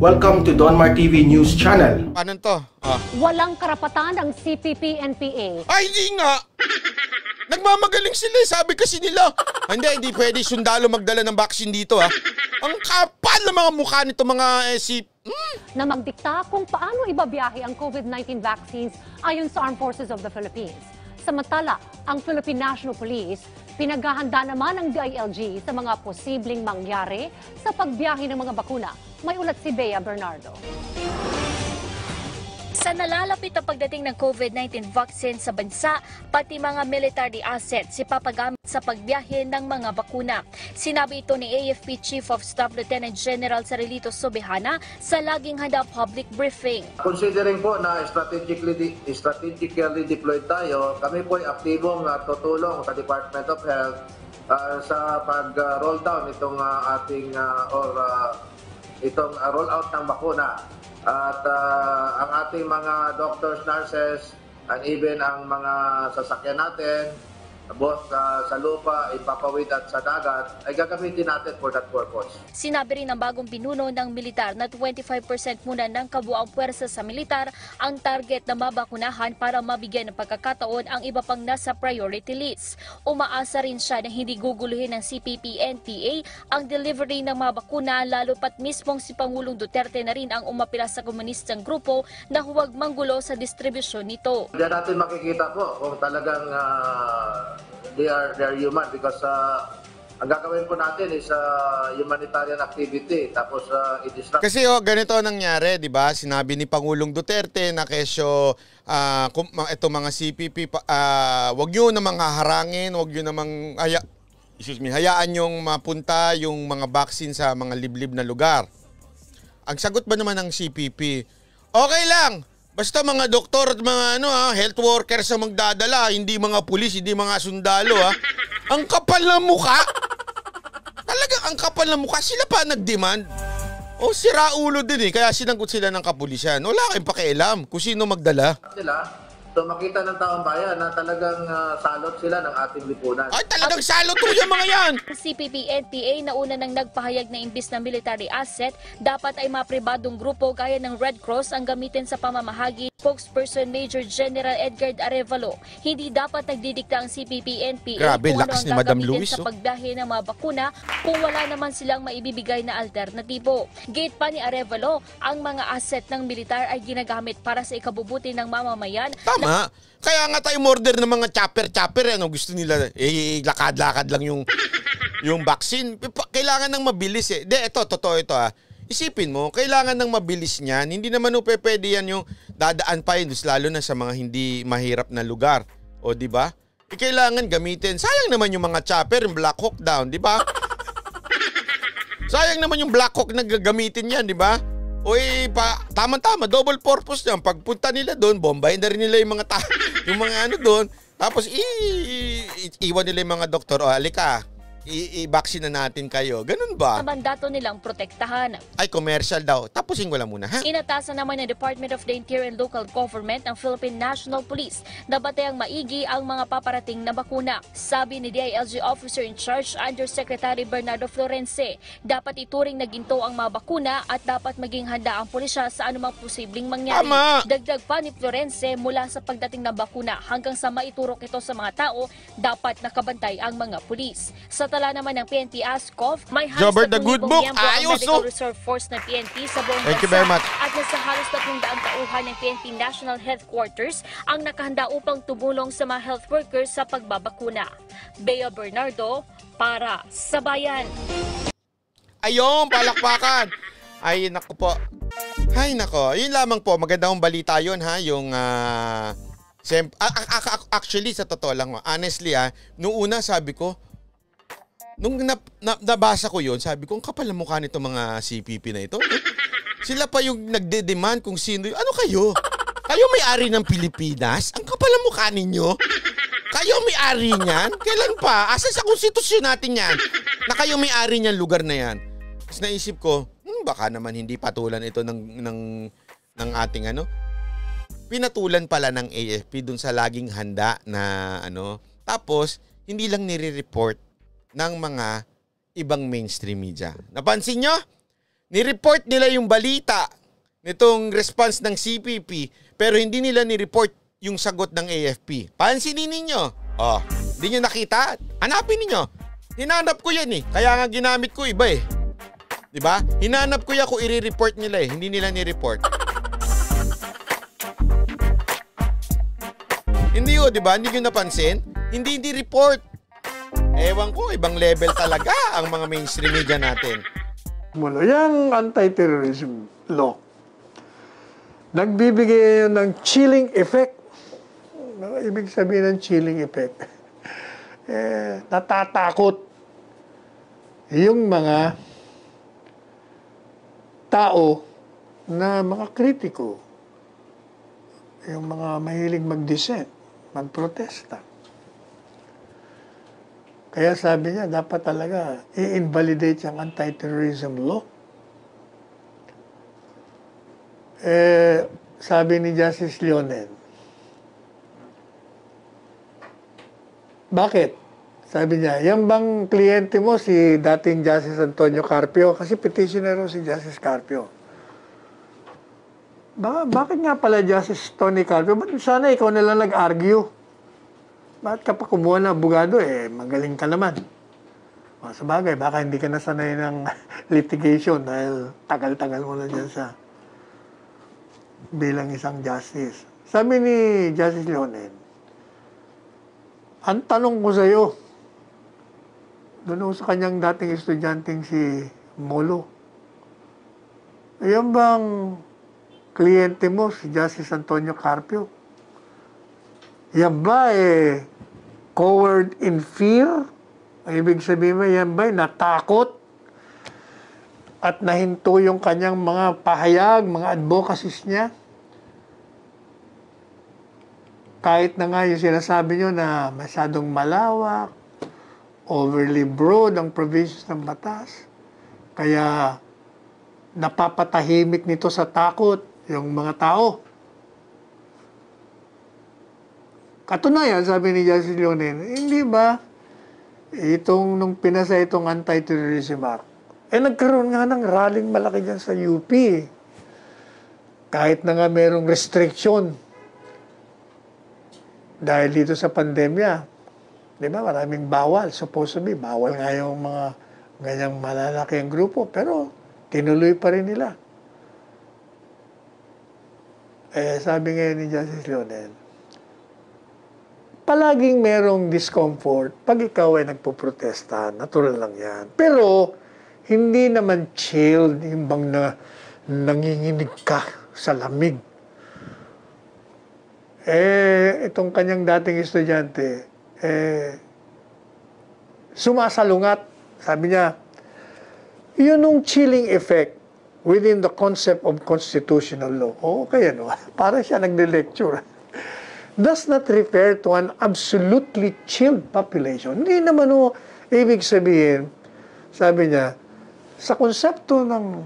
Welcome to Donmar TV News Channel. Paano to? Walang karapatan ang CPP-NPA. Ay, hindi nga! Nagmamagaling sila, sabi kasi nila. Hindi pwede sundalo magdala ng vaccine dito, ha? Ang kapal ng mga mukha nito mga Na magdikta kung paano ibabiyahe ang COVID-19 vaccines ayon sa Armed Forces of the Philippines. Samantala, ang Philippine National Police, pinaghahanda naman ang DILG sa mga posibleng mangyari sa pagbiyahe ng mga bakuna. May ulat si Bea Bernardo. Sa nalalapit na pagdating ng COVID-19 vaccine sa bansa, pati mga military assets ipapagamit sa pagbiyahe ng mga bakuna. Sinabi ito ni AFP Chief of Staff Lieutenant General Sarilito Sobejana sa laging handa public briefing. Considering po na strategically deployed tayo, kami po ay aktibong tutulong sa Department of Health sa pag-roll down itong itong rollout ng bakuna. At ang ating mga doctors, nurses, and even ang mga sasakyan natin, both sa lupa, ipapawid at sa dagat, ay gagamitin natin for that purpose. Sinabi rin ng bagong pinuno ng militar na 25% muna ng kabuang puwersa sa militar ang target na mabakunahan para mabigyan ng pagkakataon ang iba pang nasa priority list. Umaasa rin siya na hindi guguluhin ng CPP-NPA ang delivery ng mga bakuna, lalo pat mismong si Pangulong Duterte na rin ang umapila sa komunistang grupo na huwag manggulo sa distribusyon nito. Diyan natin makikita po kung talagang they are human because ang gagawin po natin is humanitarian activity tapos i-disrupt. Kasi ganito nangyari, 'di ba? Sinabi ni Pangulong Duterte na kesyo ito mga CPP wag niyo namang haharangin, wag niyo namang hayaan yung mapunta yung mga vaccine sa mga liblib na lugar. Ang sagot ba naman ng CPP? Okay lang. Basta mga doktor at mga health workers ang magdadala, hindi mga pulis, hindi mga sundalo, ha. Ang kapal ng mukha. Talagang ang kapal ng mukha. Sila pa nag-demand. O sira ulo din kaya sinagot sila ng kapulisan. Wala kayong pakialam kung sino magdala. So makita ng taong bayan na talagang salot sila ng ating lipunan. Ay, talagang salot po yung mga yan! CPP-NPA na una nang nagpahayag na imbis na military asset, dapat ay mapribadong grupo gaya ng Red Cross ang gamitin sa pamamahagi. Spokesperson Major General Edgar Arevalo, hindi dapat nagdidikta ang CPP-NPA Grabe, kung ano lakas ang ni Madam gagamitin Luis, sa pagbiyahe ng mga bakuna kung wala naman silang maibibigay na alternatibo. Gate pa ni Arevalo, ang mga asset ng militar ay ginagamit para sa ikabubuti ng mamamayan. Tama. Kaya nga tayo order ng mga chopper. Gusto nila, lakad-lakad lang yung vaccine. Kailangan ng mabilis totoo ito Isipin mo, kailangan ng mabilis niyan. Hindi naman pwede yan yung dadaan pa yun, lalo na sa mga hindi mahirap na lugar. O, di ba? Kailangan gamitin. Sayang naman yung mga chopper, yung Black Hawk down, di ba? Sayang naman yung Black Hawk na gagamitin yan, di ba? O tama-tama, double purpose yan. Pagpunta nila doon, bombahin na rin nila yung mga doon. Tapos iwan nila yung mga doktor, halika, i-vaccine na natin kayo. Ganun ba? Ang mandato nilang protektahan. Ay, commercial daw. Tapusin ko lang muna, ha? Inatasan naman ng Department of the Interior and Local Government ng Philippine National Police na batayang maigi ang mga paparating na bakuna. Sabi ni DILG Officer in Charge Undersecretary Bernardo Florence, dapat ituring na ginto ang mga bakuna at dapat maging handa ang pulisya sa anumang posibleng mangyari. Tama! Dagdag pa ni Florence, mula sa pagdating ng bakuna hanggang sa maiturok ito sa mga tao, dapat nakabantay ang mga pulis. Sa tala naman ng PNP ASCOF, may halos 3,000 miyembro ang Medical Reserve Force ng PNP sa buong Thank you very much. At nasa halos 300 tauhan ng PNP National Headquarters ang nakahanda upang tumulong sa mga health workers sa pagbabakuna. Bea Bernardo para sa Bayan. Ayun, palakpakan. Ay, naku po. Ay, nako. Yun lamang po. Magandang balita yun, ha? Yung, actually, sa totoo lang, honestly, noong una sabi ko, nung nabasa ko yun, sabi ko, ang kapal na mukha nito mga CPP na ito. Sila pa yung nagde-demand kung sino. Ano kayo? Kayo may-ari ng Pilipinas? Ang kapal na mukha ninyo? Kayo may-ari niyan? Kailan pa? Asa sa konstitusyon natin yan? Na kayo may-ari niyan lugar na yan? Tapos naisip ko, baka naman hindi patulan ito ng ating pinatulan pala ng AFP dun sa laging handa na Tapos, hindi lang nire-report ng mga ibang mainstream media. Napansin nyo? Ni-report nila yung balita nitong response ng CPP pero hindi nila ni-report yung sagot ng AFP. Pansinin ninyo. Oh, hindi nyo nakita? Hanapin ninyo. Hinanap ko yan eh. Kaya nga ginamit ko iba eh. Diba? Hinanap ko yan kung i-report nila eh. Hindi nila ni-report. Hindi o, diba? Hindi nyo napansin? Hindi report. Ewan ko, ibang level talaga ang mga mainstream media natin. Mula yung anti-terrorism law, nagbibigay yun ng chilling effect. Ibig sabihin ng chilling effect. Natatakot yung mga tao na mga kritiko, yung mga mahilig mag-dissent, magprotesta. Kaya sabi niya, dapat talaga i-invalidate yung anti-terrorism law. Sabi ni Justice Leonen, bakit? Sabi niya, yung bang kliyente mo si dating Justice Antonio Carpio? Kasi petitioner si Justice Carpio. Bakit nga pala Justice Tony Carpio? Ba't sana ikaw na lang nag-argue? Bakit ka pa kumuha na abogado? Magaling ka naman. Sa bagay, baka hindi ka nasanay ng litigation dahil tagal-tagal mo na dyan sa bilang isang justice. Sabi ni Justice Leonen, ang tanong ko sa iyo, doon sa kanyang dating estudyanteng si Molo, yan bang kliyente mo, si Justice Antonio Carpio? Yan ba coward in fear? Ibig sabihin mo, yan ba natakot at nahinto yung kanyang mga pahayag, mga advocacies niya? Kahit na nga yung sinasabi nyo na masyadong malawak, overly broad ang provisions ng batas. Kaya napapatahimik nito sa takot yung mga tao. Katunayan, sabi ni Justice Leonen, hindi ba nung pinasa itong Anti-Terrorism Act, nagkaroon nga ng rallying malaki dyan sa UP. Kahit na nga merong restriction dahil dito sa pandemya. Di ba? Maraming bawal. Supposed to be, bawal nga yung mga ganyang malalaking grupo. Pero, tinuloy pa rin nila. Sabi ngayon ni Justice Leonen, palaging merong discomfort pag ikaw ay nagpuprotesta. Natural lang yan. Pero, hindi naman chilled, yung bang nanginginig ka sa lamig. Itong kanyang dating estudyante, sumasalungat. Sabi niya, yun yung chilling effect within the concept of constitutional law. Okay, ano? Para siya nagde-lecture. Does not refer to an absolutely chilled population. Hindi naman ibig sabihin, sabi niya, sa konsepto ng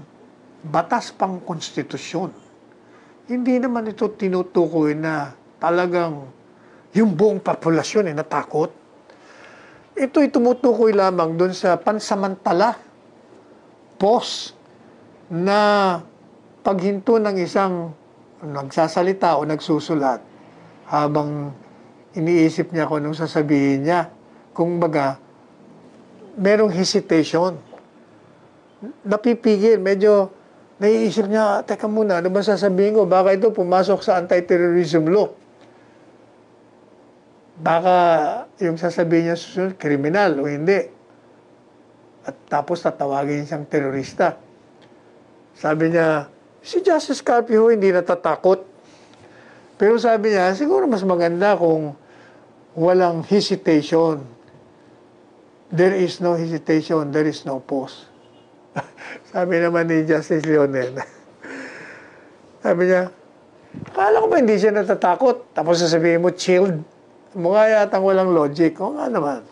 batas pang konstitusyon, hindi naman ito tinutukoy na talagang yung buong populasyon natakot. Ito'y tumutukoy lamang doon sa pansamantala, pause, na paghinto ng isang nagsasalita o nagsusulat habang iniisip niya kung anong sasabihin niya. Kung baga, merong hesitation. Napipigil, medyo naiisip niya, teka muna, ano ba sasabihin ko? Baka ito pumasok sa anti-terrorism law. Baka yung sasabihin niya susunod, kriminal o hindi. At tapos tatawagin siyang terorista. Sabi niya, si Justice Carpio hindi natatakot. Pero sabi niya, siguro mas maganda kung walang hesitation. There is no hesitation, there is no pause. Sabi naman ni Justice Leonen. Sabi niya, akala ko ba hindi siya natatakot? Tapos sasabihin mo, chilled. Mukha yatang walang logic. O nga naman.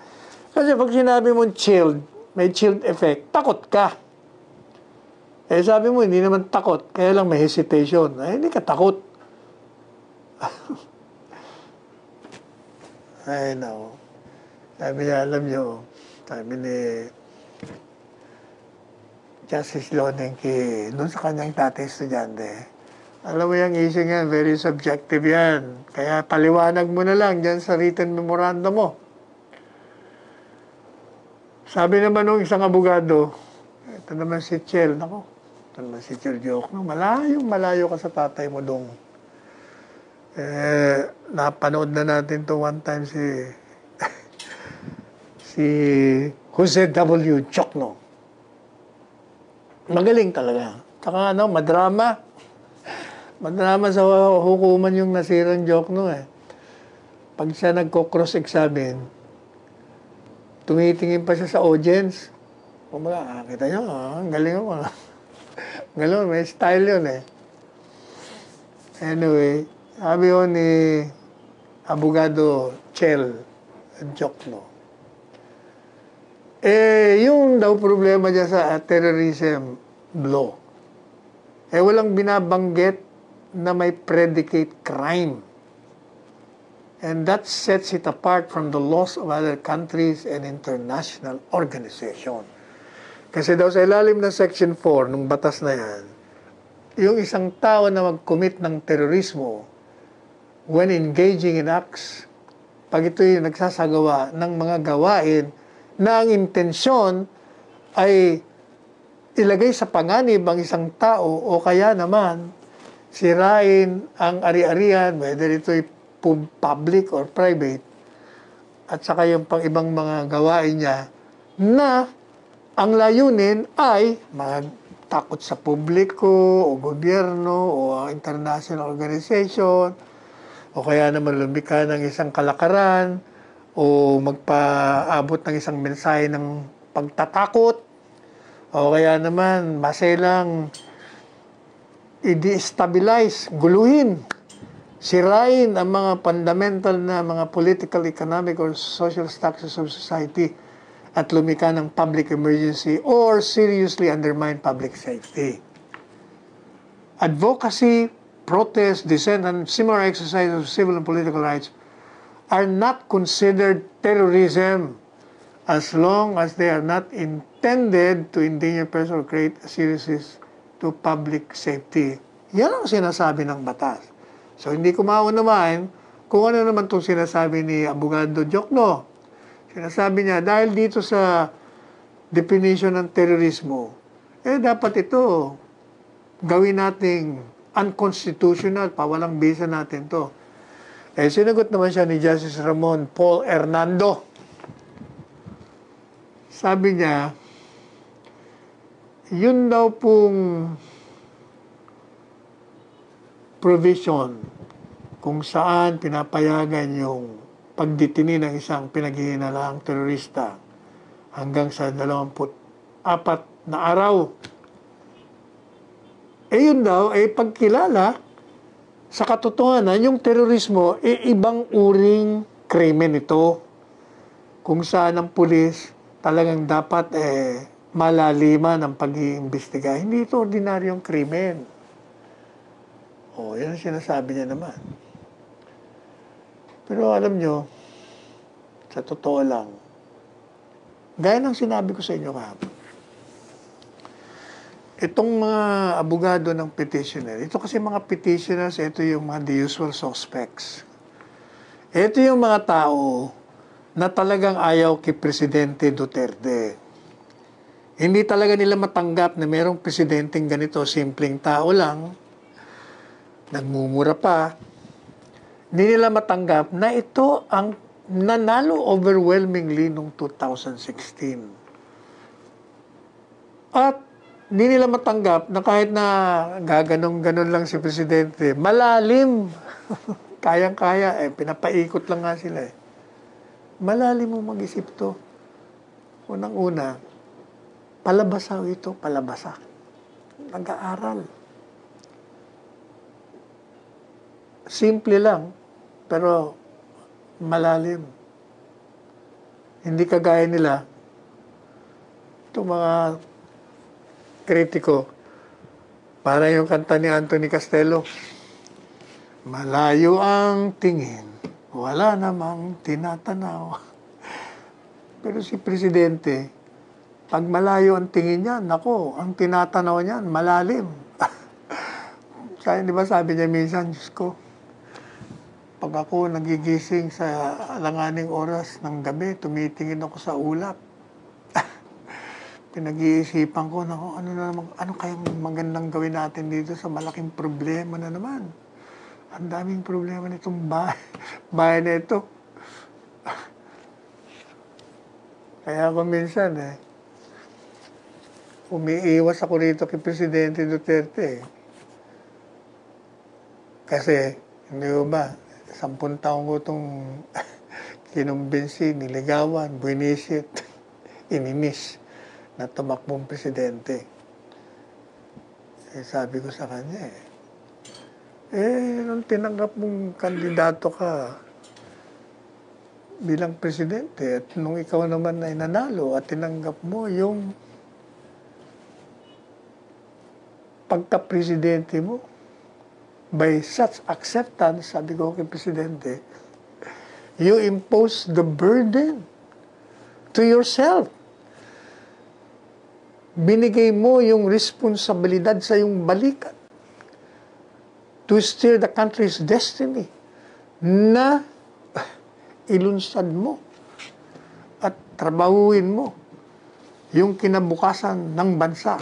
Kasi pag sinabi mo chilled, may chilled effect, takot ka. Sabi mo, hindi naman takot. Kaya lang may hesitation. Hindi ka takot. Ay, no. Sabi niya, alam niyo, sabi ni Justice Lonenki doon sa kanyang dati estudyante. Alam mo yung issue nga, very subjective yan. Kaya paliwanag mo na lang dyan sa written memorandum mo. Sabi naman ng isang abogado, ito naman si Chel, ito naman si Chel Diokno, malayo ka sa tatay mo dong. Napanood na natin to one time si Jose W. Diokno. Magaling talaga. Saka madrama. Madrama sa hukuman yung nasirang Diokno eh. Pag siya nagko-cross-examine, tumitingin pa siya sa audience. Kumbaga, kita nyo, ang galing mo. Galing, may style yun eh. Anyway, sabi yun ni Abogado Chel Diokno. Yung daw problema dyan sa terrorism law, walang binabanggit na may predicate crime. And that sets it apart from the laws of other countries and international organization. Kasi daw sa ilalim ng Section 4 ng batas na yan, yung isang tao na mag-commit ng terorismo when engaging in acts, pag ito'y nagsasagawa ng mga gawain na ang intensyon ay ilagay sa panganib ang isang tao o kaya naman sirain ang ari-arian, whether ito'y public or private, at saka yung pang ibang mga gawain niya na ang layunin ay magtakot sa publiko o gobyerno o international organization o kaya naman lumikha ng isang kalakaran o magpaabot ng isang mensahe ng pagtatakot o kaya naman maselang i-destabilize, guluhin, sirain ang mga fundamental na mga political, economic, or social structures of society at lumikha ng public emergency or seriously undermine public safety. Advocacy, protest, dissent, and similar exercise of civil and political rights are not considered terrorism as long as they are not intended to endanger person or create a serious risk to public safety. Yan ang sinasabi ng batas. So, hindi ko maunawain kung ano naman itong sinasabi ni Abogado Diokno. Sinasabi niya, dahil dito sa definition ng terorismo, dapat ito gawin nating unconstitutional, pawalang bisa natin to. Sinagot naman siya ni Justice Ramon Paul Hernando. Sabi niya, yun daw pong provision kung saan pinapayagan yung pagditini ng isang pinaghihinalaang terorista hanggang sa 24 na araw. Yun daw, pagkilala sa katotohanan, yung terorismo, ibang uring krimen ito. Kung saan ang pulis talagang dapat malaliman ang pag-iimbestiga. Hindi ito ordinaryong krimen. Yan ang sinasabi niya naman. Pero alam nyo, sa totoo lang, gaya ng sinabi ko sa inyo kahapon, itong mga abogado ng petitioner, ito kasi mga petitioners, ito yung mga the usual suspects. Ito yung mga tao na talagang ayaw kay Presidente Duterte. Hindi talaga nila matanggap na mayroong presidenteng ganito, simpleng tao lang, nagmumura pa. Hindi nila matanggap na ito ang nanalo overwhelmingly noong 2016. At hindi nila matanggap na kahit na gaganong-ganon lang si Presidente, malalim. Kayang-kaya, pinapaikot lang nga sila Malalim mo mag-isip to. Unang-una, palabasa ito, palabasa. Nag-aaral. Simple lang, pero malalim. Hindi kagaya nila, itong mga kritiko, para yung kanta ni Anthony Castello, malayo ang tingin, wala namang tinatanaw. Pero si Presidente, Pag malayo ang tingin niya, nako, ang tinatanaw niyan, malalim. Kaya di ba sabi niya minsan, Diyos ko, pag ako nagigising sa alanganing oras ng gabi, tumitingin ako sa ulap. Pinag-iisipan ko, nako, ano kayang magandang gawin natin dito sa malaking problema na naman. Ang daming problema nitong bahay na ito. Kaya ako minsan, umiiwas ako rito kay Presidente Duterte. Kasi, hindi ko ba, 10 taon ko itong kinumbinsi, niligawan, buinisit, inimis na tumakbong presidente. Sabi ko sa kanya, nung tinanggap mong kandidato ka bilang presidente at nung ikaw naman ay nanalo at tinanggap mo yung pagka-presidente mo, by such acceptance, sabi ko kay Presidente, you impose the burden to yourself. Binigay mo yung responsibilidad sa iyong balikat to steer the country's destiny na ilunsad mo at trabahuin mo yung kinabukasan ng bansa.